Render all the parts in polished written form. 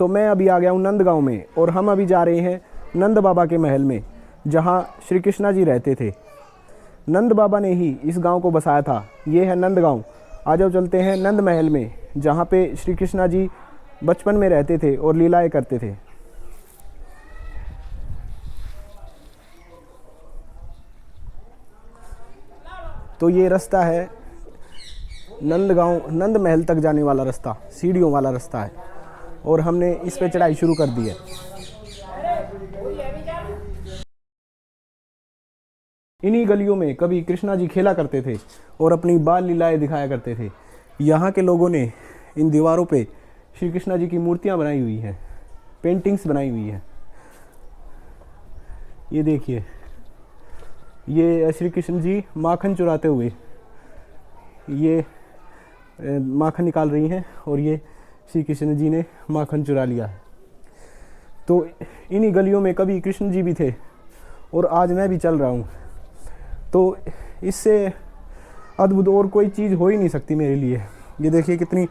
सो मैं अभी आ गया हूँ नंदगांव में और हम अभी जा रहे हैं नंद बाबा के महल में, जहाँ श्री कृष्णा जी रहते थे। नंद बाबा ने ही इस गांव को बसाया था। ये है नंदगांव। आ जाओ चलते हैं नंद महल में, जहाँ पे श्री कृष्णा जी बचपन में रहते थे और लीलाएं करते थे। तो ये रास्ता है नंदगांव, नंद महल तक जाने वाला रास्ता, सीढ़ियों वाला रास्ता है, और हमने इस पे चढ़ाई शुरू कर दी है। इन्हीं गलियों में कभी कृष्णा जी खेला करते थे और अपनी बाल लीलाएं दिखाया करते थे। यहाँ के लोगों ने इन दीवारों पे श्री कृष्णा जी की मूर्तियाँ बनाई हुई हैं, पेंटिंग्स बनाई हुई हैं। ये देखिए, ये श्री कृष्ण जी माखन चुराते हुए ये माखन निकाल रही हैं, और ये श्री कृष्ण जी ने माखन चुरा लिया है। तो इन्हीं गलियों में कभी कृष्ण जी भी थे और आज मैं भी चल रहा हूँ। तो इससे अद्भुत और कोई चीज़ हो ही नहीं सकती मेरे लिए। ये देखिए कितनी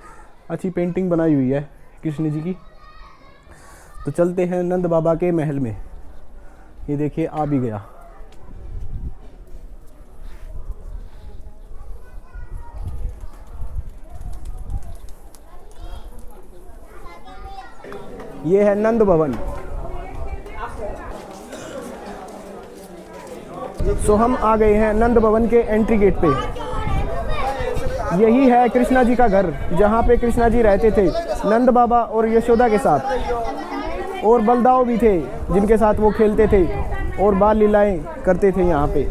अच्छी पेंटिंग बनाई हुई है कृष्ण जी की। तो चलते हैं नंद बाबा के महल में। ये देखिए आ भी गया। ये है नंद भवन। सो हम आ गए हैं नंद भवन के एंट्री गेट पे। यही है कृष्णा जी का घर, जहाँ पे कृष्णा जी रहते थे नंद बाबा और यशोदा के साथ, और बलदाव भी थे जिनके साथ वो खेलते थे और बाल लीलाएं करते थे यहाँ पे।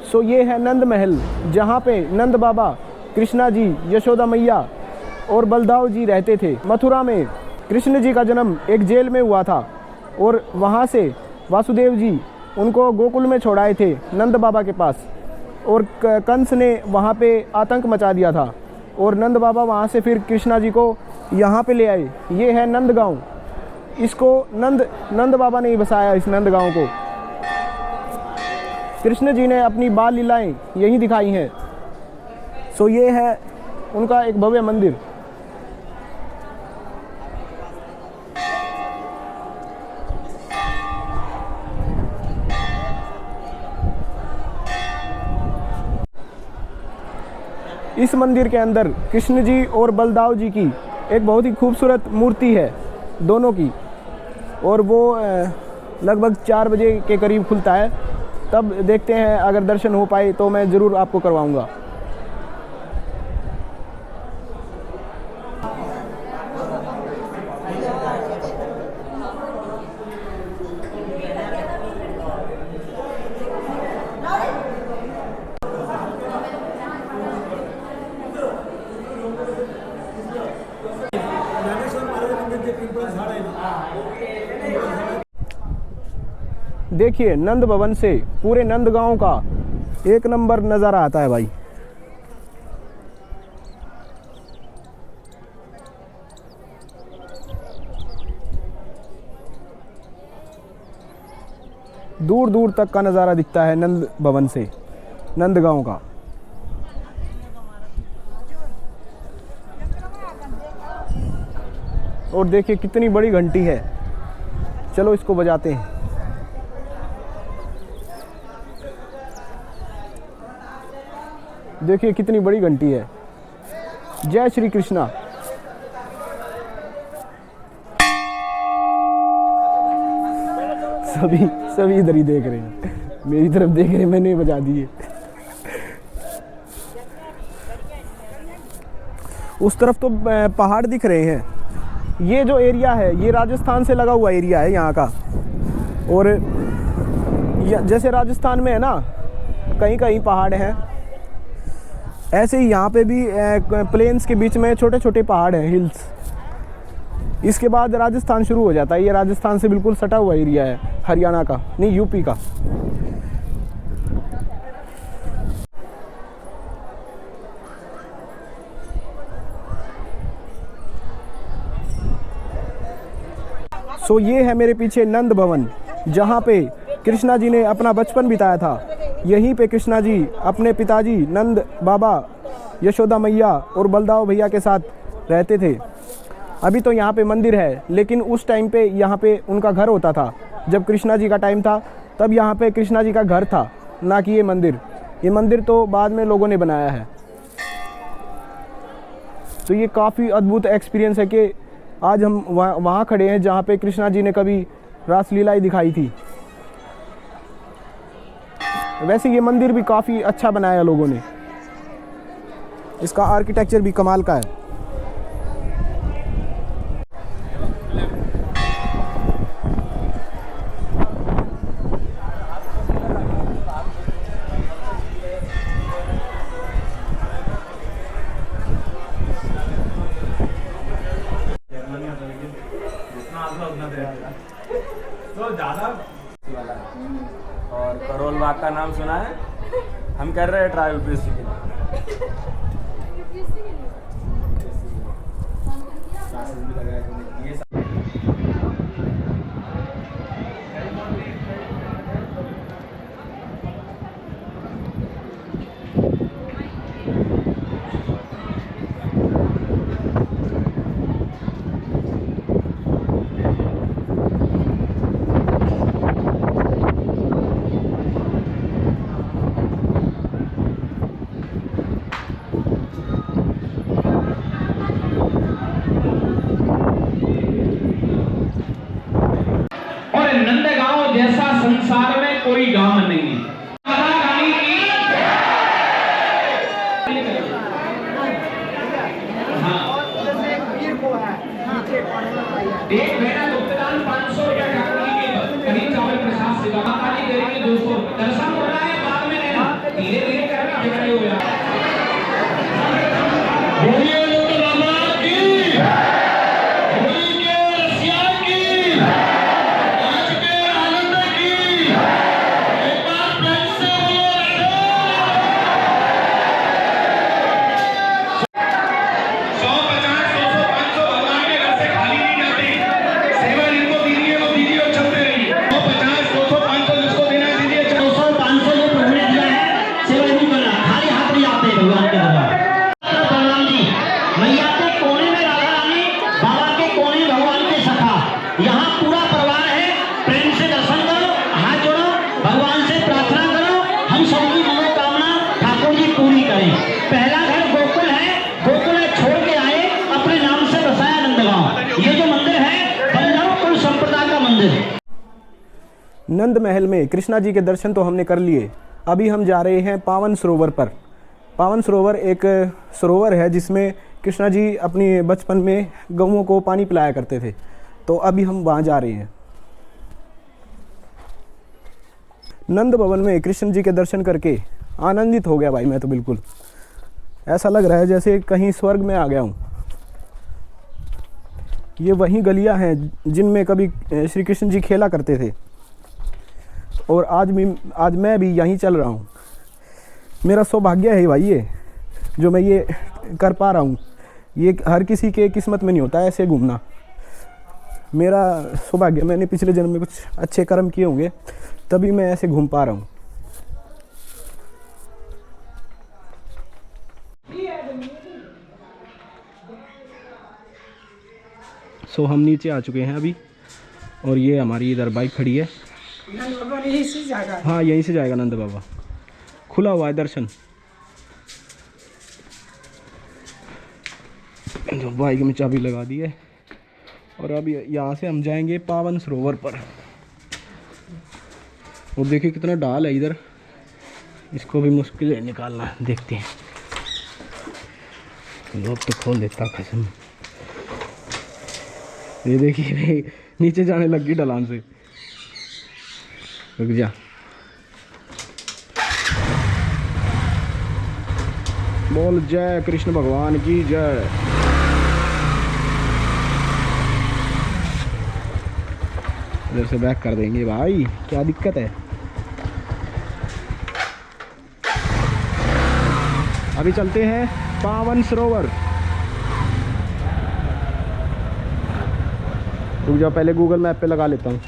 सो ये है नंद महल, जहाँ पे नंद बाबा, कृष्णा जी, यशोदा मैया और बलदाव जी रहते थे। मथुरा में कृष्ण जी का जन्म एक जेल में हुआ था, और वहाँ से वासुदेव जी उनको गोकुल में छोड़ाए थे नंद बाबा के पास, और कंस ने वहाँ पे आतंक मचा दिया था, और नंद बाबा वहाँ से फिर कृष्णा जी को यहाँ पे ले आए। ये है नंदगांव। इसको नंद बाबा ने ही बसाया, इस नंदगांव को। कृष्ण जी ने अपनी बाल लीलाएं यहीं दिखाई हैं। सो ये है उनका एक भव्य मंदिर। इस मंदिर के अंदर कृष्ण जी और बलदाव जी की एक बहुत ही खूबसूरत मूर्ति है, दोनों की, और वो लगभग 4 बजे के करीब खुलता है। तब देखते हैं, अगर दर्शन हो पाए तो मैं ज़रूर आपको करवाऊंगा। देखिए, नंद भवन से पूरे नंदगांव का एक नंबर नज़ारा आता है भाई। दूर दूर तक का नज़ारा दिखता है नंद भवन से, नंदगांव का। और देखिए कितनी बड़ी घंटी है। चलो इसको बजाते हैं। देखिए कितनी बड़ी घंटी है। जय श्री कृष्णा। सभी सभी इधर ही देख रहे हैं, मेरी तरफ देख रहे हैं, मैंने बजा दिए। उस तरफ तो पहाड़ दिख रहे हैं। ये जो एरिया है ये राजस्थान से लगा हुआ एरिया है यहाँ का। और जैसे राजस्थान में है ना कहीं कहीं पहाड़ हैं, ऐसे ही यहाँ पे भी प्लेन्स के बीच में छोटे छोटे पहाड़ हैं, हिल्स। इसके बाद राजस्थान शुरू हो जाता है। ये राजस्थान से बिल्कुल सटा हुआ एरिया है, हरियाणा का नहीं, यूपी का। सो ये है मेरे पीछे नंद भवन, जहाँ पे कृष्णा जी ने अपना बचपन बिताया था। यहीं पे कृष्णा जी अपने पिताजी नंद बाबा, यशोदा मैया और बलदाव भैया के साथ रहते थे। अभी तो यहाँ पे मंदिर है, लेकिन उस टाइम पे यहाँ पे उनका घर होता था। जब कृष्णा जी का टाइम था तब यहाँ पे कृष्णा जी का घर था, ना कि ये मंदिर। ये मंदिर तो बाद में लोगों ने बनाया है। तो ये काफ़ी अद्भुत एक्सपीरियंस है कि आज हम वहाँ खड़े हैं जहाँ पे कृष्णा जी ने कभी रासलीलाएं दिखाई थी। वैसे ये मंदिर भी काफ़ी अच्छा बनाया लोगों ने, इसका आर्किटेक्चर भी कमाल का है। और करोल बाग का नाम सुना है? हम कर रहे हैं ट्राई यूपीएससी के लिए। नंदगांव जैसा संसार में कोई गांव नहीं है। एक महीना गुप्तदान 500 रुपया करीब चावल प्रसाद से काली करेंगे 200। दर्शन हो रहा है, बाद में लेना, धीरे धीरे करना, खड़े हो जाए। नंद महल में कृष्णा जी के दर्शन तो हमने कर लिए। अभी हम जा रहे हैं पावन सरोवर पर। पावन सरोवर एक सरोवर है जिसमें कृष्णा जी अपनी बचपन में गऊओं को पानी पिलाया करते थे। तो अभी हम वहाँ जा रहे हैं। नंद भवन में कृष्ण जी के दर्शन करके आनंदित हो गया भाई मैं तो। बिल्कुल ऐसा लग रहा है जैसे कहीं स्वर्ग में आ गया हूँ। ये वही गलियाँ हैं जिनमें कभी श्री कृष्ण जी खेला करते थे, और आज मैं भी यहीं चल रहा हूँ। मेरा सौभाग्य है भाई ये, जो मैं ये कर पा रहा हूँ। ये हर किसी के किस्मत में नहीं होता ऐसे घूमना। मेरा सौभाग्य, मैंने पिछले जन्म में कुछ अच्छे कर्म किए होंगे तभी मैं ऐसे घूम पा रहा हूँ। सो हम नीचे आ चुके हैं अभी, और ये हमारी इधर बाइक खड़ी है। यहीं से जाएगा? हाँ यहीं से जाएगा नंद बाबा। खुला हुआ है दर्शन। तो बाइक में चाबी लगा दी है, और अभी यहाँ से हम जाएंगे पावन सरोवर पर। और देखिए कितना डाल है इधर, इसको भी मुश्किल है निकालना। देखते हैं, लोग तो खोल देता कसम। ये देखिए नीचे जाने लग गई ढलान से। रुक जा। बोल जय कृष्ण भगवान की जय। इधर से बैक कर देंगे भाई, क्या दिक्कत है। अभी चलते हैं पावन सरोवर। रुक जाओ, पहले गूगल मैप पे लगा लेता हूँ।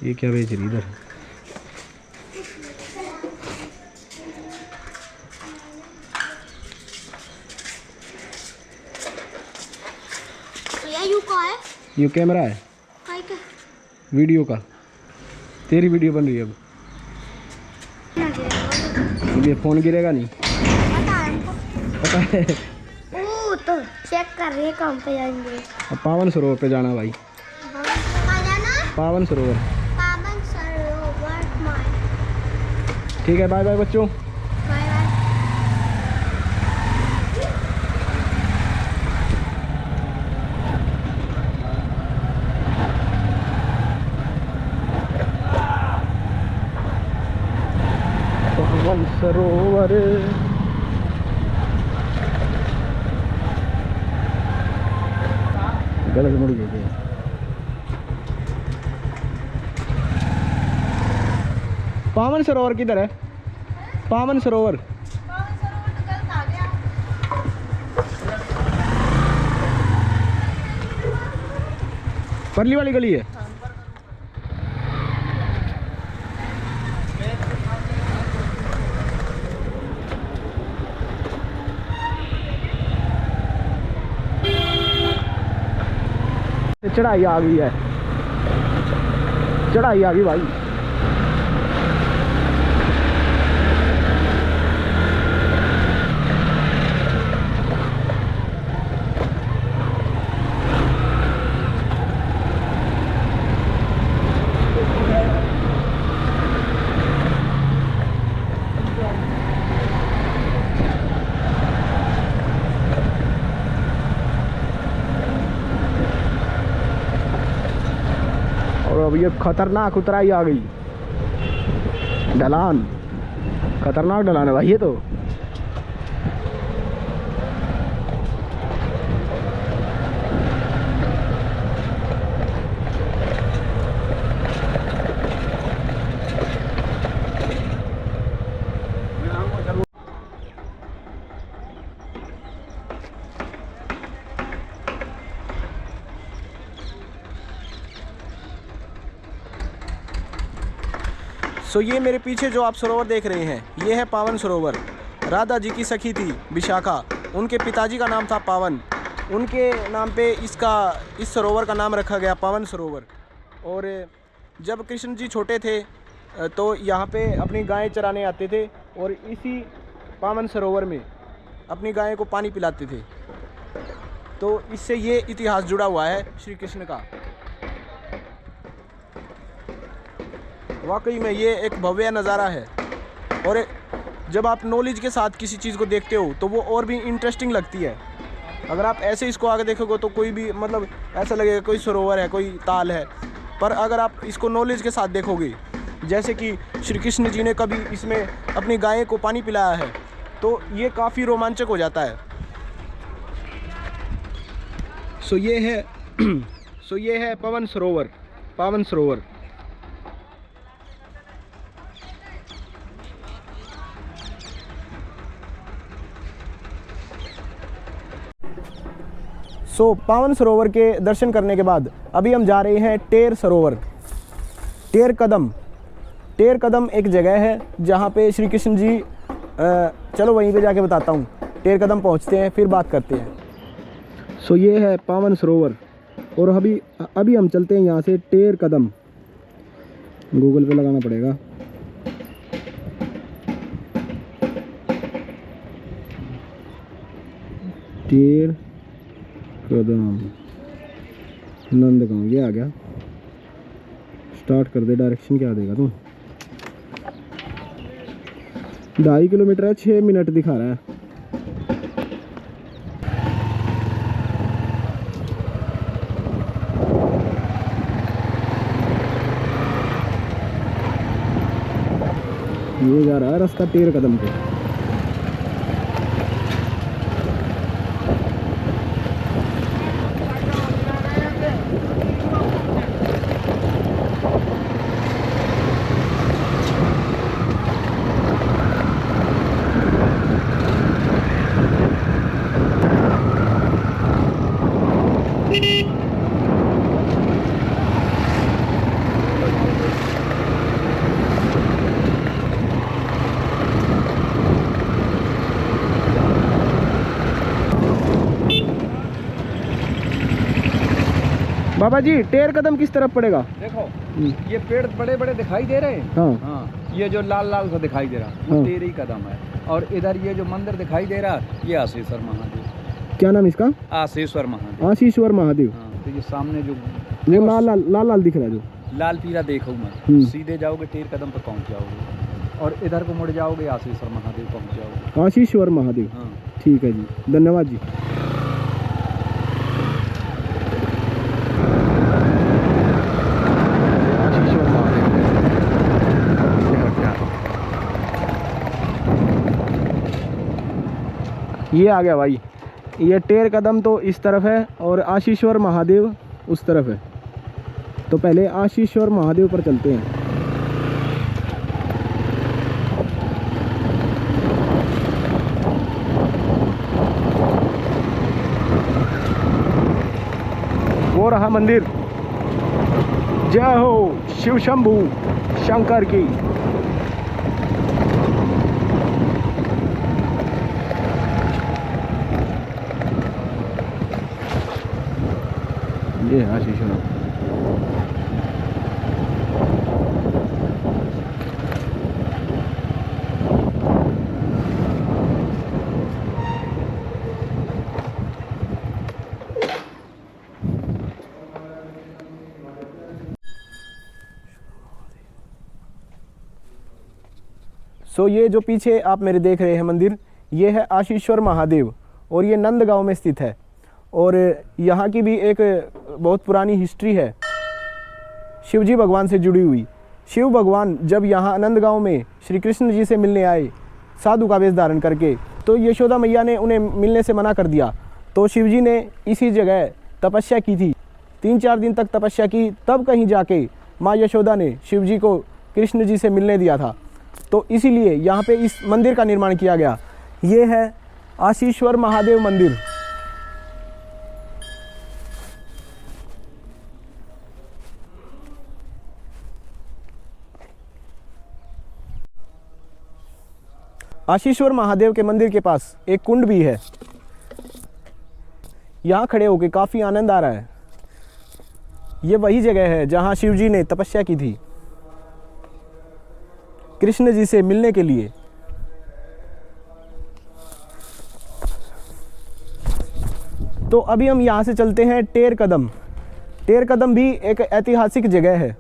ये क्या बेच रही इधर? ये कैमरा है वीडियो का। तेरी वीडियो बन रही है अब। ये फोन गिरेगा नहीं, पता है। तो चेक कर रहे हैं कहाँ पे जाएंगे। अब पावन सरोवर पे जाना भाई। पावन सरोवर। पावन सरोवर। ठीक है, बाय बाय बच्चों। Bye bye. पावन सरोवर। गलत मुड़ गई। पावन सरोवर किधर है? पावन सरोवर परली वाली गली है। चढ़ाई आ गई है, चढ़ाई आ गई भाई। अब ये खतरनाक उतराई आ गई, ढलान, खतरनाक ढलान है भाई ये तो। सो ये मेरे पीछे जो आप सरोवर देख रहे हैं, ये है पावन सरोवर। राधा जी की सखी थी विशाखा, उनके पिताजी का नाम था पावन, उनके नाम पे इस सरोवर का नाम रखा गया पावन सरोवर। और जब कृष्ण जी छोटे थे तो यहाँ पे अपनी गायें चराने आते थे और इसी पावन सरोवर में अपनी गायें को पानी पिलाते थे। तो इससे ये इतिहास जुड़ा हुआ है श्री कृष्ण का। वाकई में ये एक भव्य नज़ारा है, और जब आप नॉलेज के साथ किसी चीज़ को देखते हो तो वो और भी इंटरेस्टिंग लगती है। अगर आप ऐसे इसको आगे देखोगे तो कोई भी मतलब ऐसा लगेगा कोई सरोवर है, कोई ताल है, पर अगर आप इसको नॉलेज के साथ देखोगे, जैसे कि श्री कृष्ण जी ने कभी इसमें अपनी गाय को पानी पिलाया है, तो ये काफ़ी रोमांचक हो जाता है। सो ये है पावन सरोवर, पावन सरोवर। पावन सरोवर के दर्शन करने के बाद अभी हम जा रहे हैं टेर सरोवर। टेर कदम एक जगह है जहाँ पे श्री कृष्ण जी, चलो वहीं पे जाके बताता हूँ। टेर कदम पहुँचते हैं, फिर बात करते हैं। ये है पावन सरोवर, और अभी हम चलते हैं यहाँ से टेर कदम। गूगल पे लगाना पड़ेगा। टेर कदम, नंदगांव, ये आ गया। स्टार्ट कर दे, डायरेक्शन क्या देगा तू? 2.5 किलोमीटर है, 6 मिनट दिखा रहा है। ये जा रहा है रास्ता टेर कदम पे। बाबा जी, टेर कदम किस तरफ पड़ेगा? देखो ये पेड़ बड़े बड़े दिखाई दे रहे हैं। हाँ। हाँ, ये जो लाल लाल सा दिखाई दे रहा है हाँ। वो टेर ही कदम है। और इधर ये जो मंदिर दिखाई दे रहा है ये आशीश्वर महादेव। क्या नाम इसका? आशीश्वर महादेव। आशीश्वर महादेव। हाँ, तो ये सामने जो वो लाल लाल लाल लाल दिख रहा है जो लाल पीला देखो मैं, सीधे जाओगे टेर कदम पर पहुंच जाओगे और इधर को मुड़ जाओगे आशीश्वर महादेव पहुंच जाओगे। आशीश्वर महादेव। हाँ। ठीक है जी, धन्यवाद जी। ये आ गया भाई, ये टेर कदम तो इस तरफ है और आशीश्वर महादेव उस तरफ है। तो पहले आशीश्वर महादेव पर चलते हैं। वो रहा मंदिर। जय हो शिव शंभू शंकर की। ये आशीश्वर। सो ये जो पीछे आप मेरे देख रहे हैं मंदिर, ये है आशीश्वर महादेव और ये नंदगांव में स्थित है। और यहाँ की भी एक बहुत पुरानी हिस्ट्री है शिवजी भगवान से जुड़ी हुई। शिव भगवान जब यहाँ नंदगांव में श्री कृष्ण जी से मिलने आए साधु का वेश धारण करके, तो यशोदा मैया ने उन्हें मिलने से मना कर दिया। तो शिवजी ने इसी जगह तपस्या की थी, 3-4 दिन तक तपस्या की, तब कहीं जाके माँ यशोदा ने शिवजी को कृष्ण जी से मिलने दिया था। तो इसीलिए यहाँ पे इस मंदिर का निर्माण किया गया। ये है आशीश्वर महादेव मंदिर। आशीश्वर महादेव के मंदिर के पास एक कुंड भी है। यहाँ खड़े होकर काफ़ी आनंद आ रहा है। ये वही जगह है जहाँ शिवजी ने तपस्या की थी कृष्ण जी से मिलने के लिए। तो अभी हम यहाँ से चलते हैं टेर कदम। टेर कदम भी एक ऐतिहासिक जगह है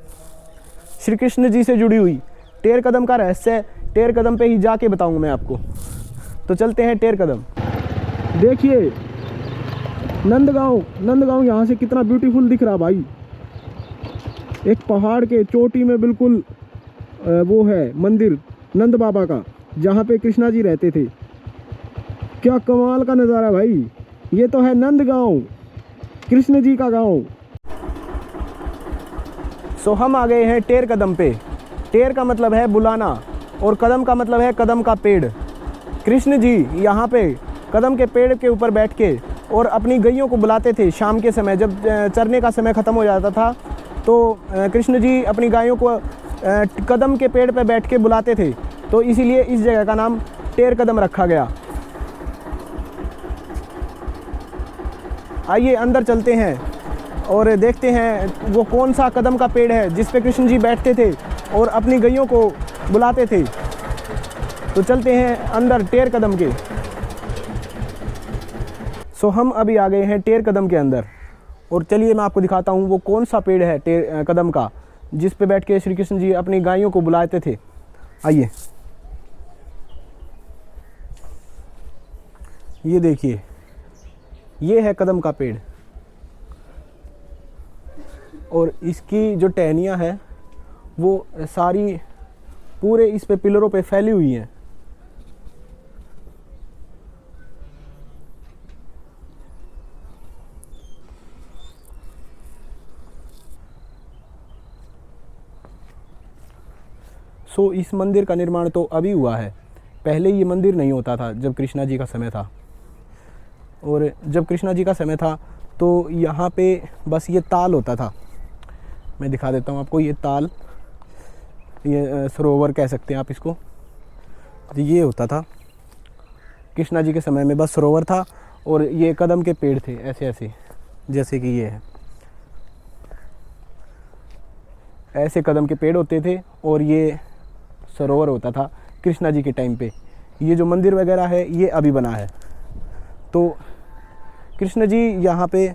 श्री कृष्ण जी से जुड़ी हुई। टेर कदम का रहस्य टेर कदम पे ही जाके बताऊंगा मैं आपको। तो चलते हैं टेर कदम। देखिए नंदगांव यहाँ से कितना ब्यूटीफुल दिख रहा भाई। एक पहाड़ के चोटी में बिल्कुल वो है मंदिर नंद बाबा का, जहाँ पे कृष्णा जी रहते थे। क्या कमाल का नज़ारा भाई। ये तो है नंदगांव, कृष्ण जी का गांव। सो हम आ गए हैं टेर कदम पे। टेर का मतलब है बुलाना और कदम का मतलब है कदम का पेड़। कृष्ण जी यहाँ पे कदम के पेड़ के ऊपर बैठ के और अपनी गैयों को बुलाते थे। शाम के समय जब चरने का समय ख़त्म हो जाता था तो कृष्ण जी अपनी गायों को कदम के पेड़ पर बैठ के बुलाते थे। तो इसीलिए इस जगह का नाम टेर कदम रखा गया। आइए अंदर चलते हैं और देखते हैं वो कौन सा कदम का पेड़ है जिस पे कृष्ण जी बैठते थे और अपनी गैयों को बुलाते थे। तो चलते हैं अंदर टेर कदम के। सो हम अभी आ गए हैं टेर कदम के अंदर और चलिए मैं आपको दिखाता हूँ वो कौन सा पेड़ है टेर कदम का जिस पे बैठ के श्री कृष्ण जी अपनी गायों को बुलाते थे। आइए, ये देखिए, ये है कदम का पेड़ और इसकी जो टहनियाँ हैं वो सारी पूरे इस पे पिलरों पे फैली हुई हैं। सो इस मंदिर का निर्माण तो अभी हुआ है, पहले ये मंदिर नहीं होता था जब कृष्णा जी का समय था। और जब कृष्णा जी का समय था तो यहाँ पे बस ये ताल होता था। मैं दिखा देता हूँ आपको, ये ताल, ये सरोवर कह सकते हैं आप इसको। तो ये होता था कृष्णा जी के समय में, बस सरोवर था और ये कदम के पेड़ थे ऐसे ऐसे, जैसे कि ये है, ऐसे कदम के पेड़ होते थे और ये सरोवर होता था कृष्णा जी के टाइम पे। ये जो मंदिर वगैरह है ये अभी बना है। तो कृष्ण जी यहाँ पे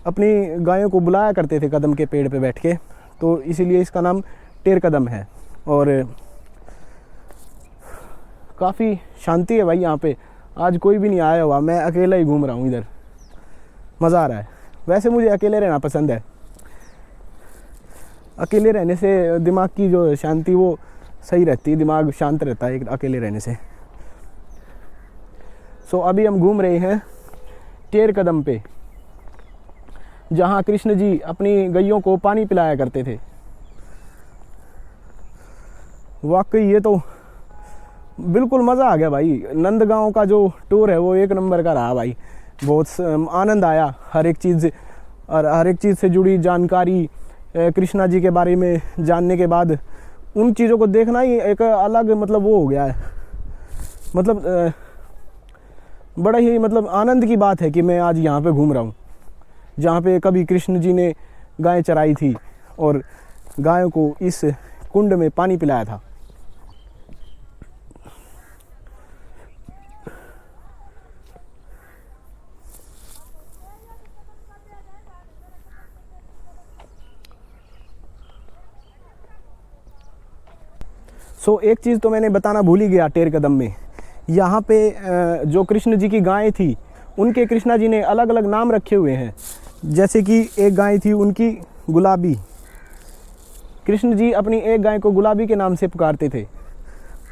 अपनी गायों को बुलाया करते थे कदम के पेड़ पे बैठ के, तो इसीलिए इसका नाम टेर कदम है। और काफ़ी शांति है भाई यहाँ पे, आज कोई भी नहीं आया हुआ, मैं अकेला ही घूम रहा हूँ इधर, मज़ा आ रहा है। वैसे मुझे अकेले रहना पसंद है, अकेले रहने से दिमाग की जो शांति वो सही रहती है, दिमाग शांत रहता है अकेले रहने से। सो अभी हम घूम रहे हैं टेर कदम पे, जहाँ कृष्ण जी अपनी गैयों को पानी पिलाया करते थे। वाकई ये तो बिल्कुल मज़ा आ गया भाई। नंदगांव का जो टूर है वो एक नंबर का रहा भाई, बहुत आनंद आया। हर एक चीज़ से जुड़ी जानकारी कृष्णा जी के बारे में जानने के बाद उन चीज़ों को देखना ही एक अलग मतलब वो हो गया है, मतलब बड़ा ही मतलब आनंद की बात है कि मैं आज यहाँ पे घूम रहा हूँ, जहाँ पे कभी कृष्ण जी ने गायें चराई थी और गायों को इस कुंड में पानी पिलाया था। सो एक चीज़ तो मैंने बताना भूल ही गया टेर कदम में, यहाँ पे जो कृष्ण जी की गायें थी उनके कृष्णा जी ने अलग अलग नाम रखे हुए हैं। जैसे कि एक गाय थी उनकी गुलाबी, कृष्ण जी अपनी एक गाय को गुलाबी के नाम से पुकारते थे,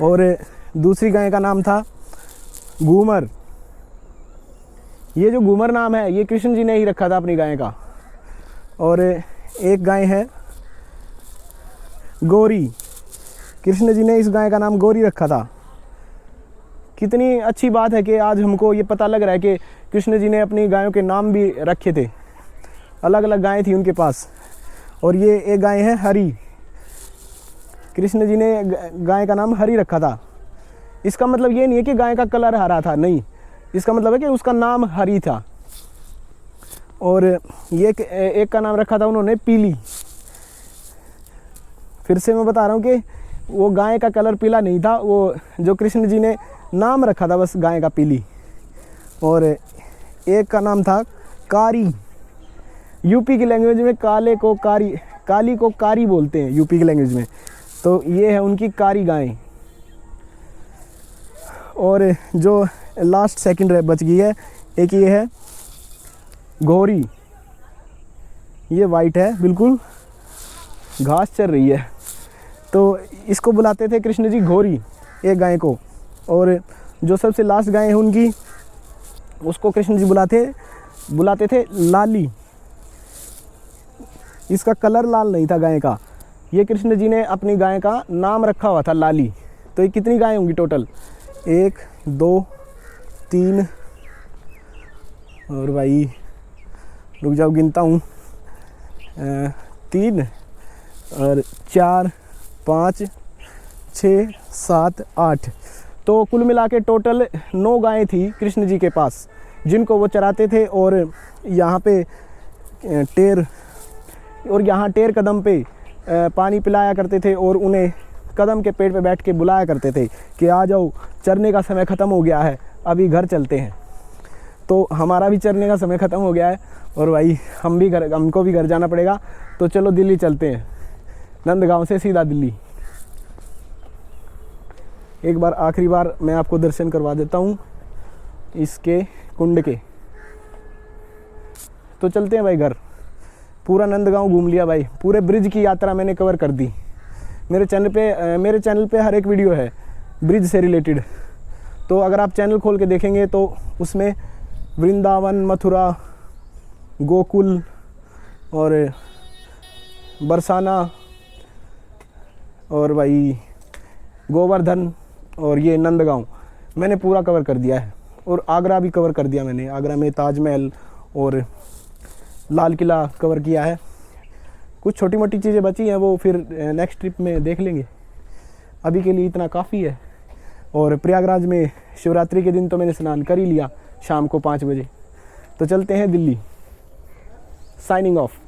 और दूसरी गाय का नाम था घूमर। ये जो घूमर नाम है ये कृष्ण जी ने ही रखा था अपनी गाय का। और एक गाय है गौरी, कृष्ण जी ने इस गाय का नाम गौरी रखा था। कितनी अच्छी बात है कि आज हमको ये पता लग रहा है कि कृष्ण जी ने अपनी गायों के नाम भी रखे थे, अलग अलग गायें थी उनके पास। और ये एक गाय है हरी, कृष्ण जी ने गाय का नाम हरी रखा था। इसका मतलब ये नहीं है कि गाय का कलर हरा था, नहीं, इसका मतलब है कि उसका नाम हरी था। और ये एक का नाम रखा था उन्होंने पीली। फिर से मैं बता रहा हूँ कि वो गाय का कलर पीला नहीं था, वो जो कृष्ण जी ने नाम रखा था बस गाय का पीली। और एक का नाम था कारी, यूपी की लैंग्वेज में काले को कारी, काली को कारी बोलते हैं यूपी की लैंग्वेज में, तो ये है उनकी कारी गाय। और जो लास्ट सेकंड बच गई है, एक ये है घोरी, ये वाइट है बिल्कुल, घास चर रही है, तो इसको बुलाते थे कृष्ण जी घोरी, एक गाय को। और जो सबसे लास्ट गाय है उनकी, उसको कृष्ण जी बुलाते थे लाली। इसका कलर लाल नहीं था गाय का, ये कृष्ण जी ने अपनी गाय का नाम रखा हुआ था लाली। तो ये कितनी गायें होंगी टोटल? 1 2 3 और भाई रुक जाओ गिनता हूँ, 3 और 4 5 6 7 8, तो कुल मिला के टोटल 9 गायें थी कृष्ण जी के पास, जिनको वो चराते थे। और यहाँ पे टेर कदम पे पानी पिलाया करते थे और उन्हें कदम के पेड़ पे बैठ के बुलाया करते थे कि आ जाओ, चरने का समय ख़त्म हो गया है, अभी घर चलते हैं। तो हमारा भी चरने का समय ख़त्म हो गया है और भाई हमको भी घर जाना पड़ेगा, तो चलो दिल्ली चलते हैं। नंदगांव से सीधा दिल्ली। एक बार आखिरी बार मैं आपको दर्शन करवा देता हूँ इसके कुंड के। तो चलते हैं भाई घर। पूरा नंदगांव घूम लिया भाई, पूरे ब्रिज की यात्रा मैंने कवर कर दी। मेरे चैनल पे हर एक वीडियो है ब्रिज से रिलेटेड, तो अगर आप चैनल खोल के देखेंगे तो उसमें वृंदावन, मथुरा, गोकुल और बरसाना और भाई गोवर्धन और ये नंदगांव मैंने पूरा कवर कर दिया है। और आगरा भी कवर कर दिया मैंने। आगरा में ताजमहल और लाल किला कवर किया है। कुछ छोटी मोटी चीज़ें बची हैं, वो फिर नेक्स्ट ट्रिप में देख लेंगे। अभी के लिए इतना काफ़ी है। और प्रयागराज में शिवरात्रि के दिन तो मैंने स्नान कर ही लिया शाम को 5 बजे। तो चलते हैं दिल्ली। Signing off.